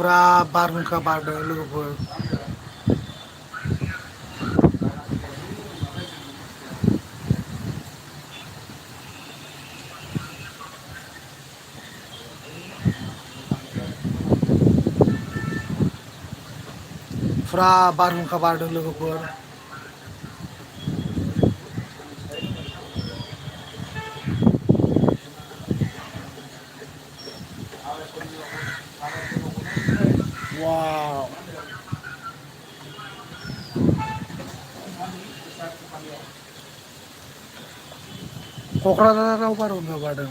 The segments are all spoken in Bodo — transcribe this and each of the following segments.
फुरा बारहुंखा बारदों लोगोफोर। फुरा बारहुंखा बारदों लोगोफोर। वाव। क'क्राझाराव बारहुंखा बारदों।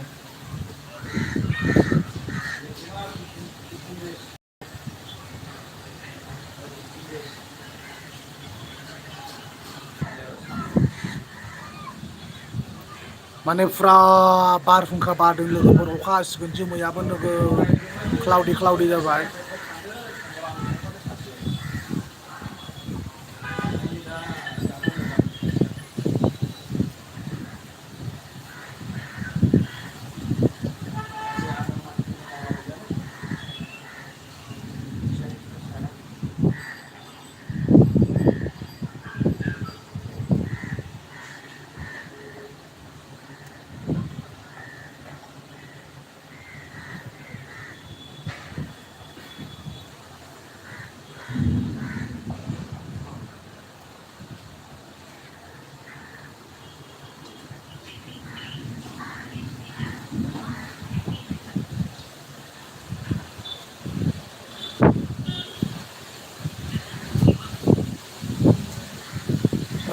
माने फुरा बारहुंखा बारदों लोगोफोर अखा हासिगोन जोमैयाबो नोगोद क्लाउडी क्लाउडी जाबाय।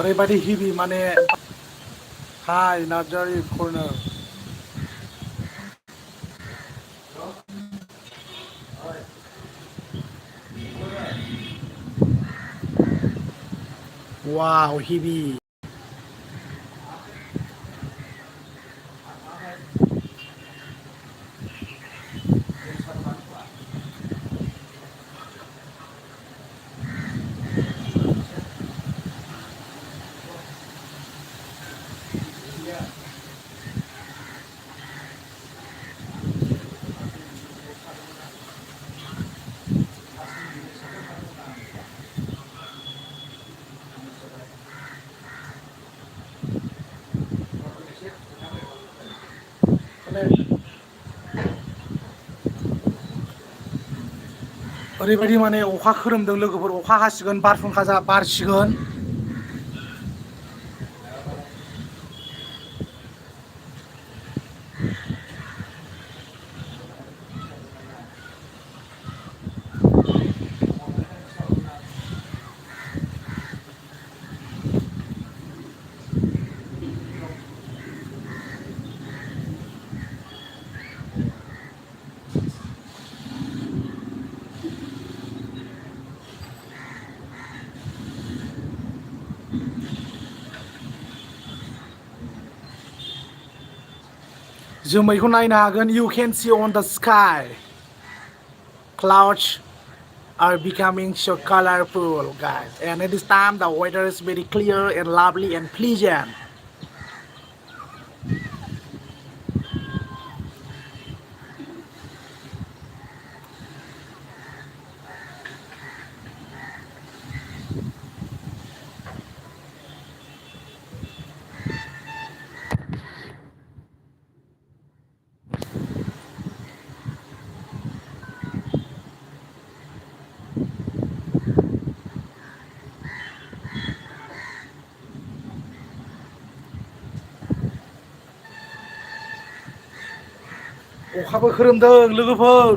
ओरैबायदि हिबि माने हाय नार्जारि कर्नार। वाव हिबि। ओरैबायदि माने अखा खोरोमदों लोगोफोर अखा हासिगोन बारहुंखा बारसिगोन। जोमैखौ नायनो हागोन you can see on the sky clouds are becoming so colorful guys and at this time the weather is very clear and lovely and pleasant. अखाबो खोरोमदों लोगोफोर।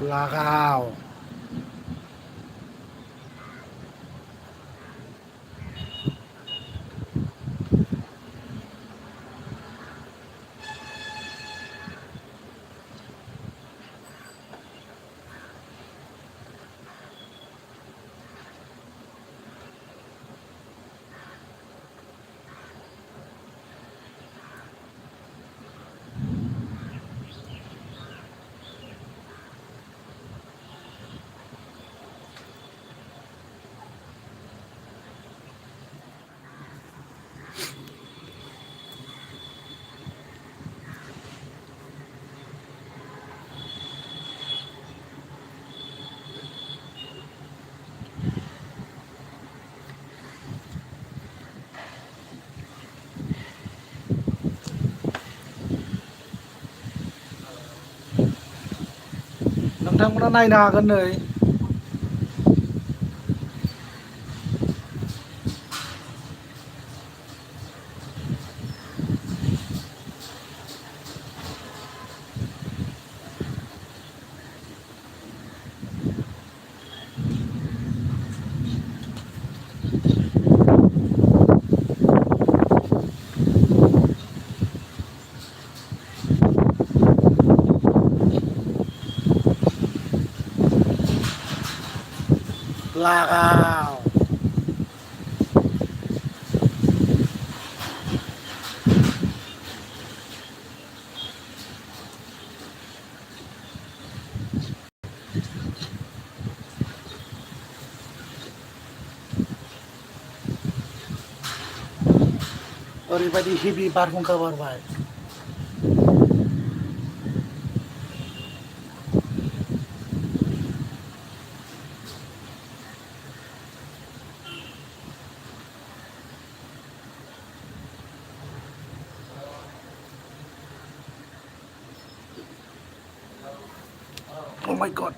लागाव। नोंथांमोना नायनो हागोन नै लागाव ओरैबायदि हेभि बारहुंखा बारबाय Oh my god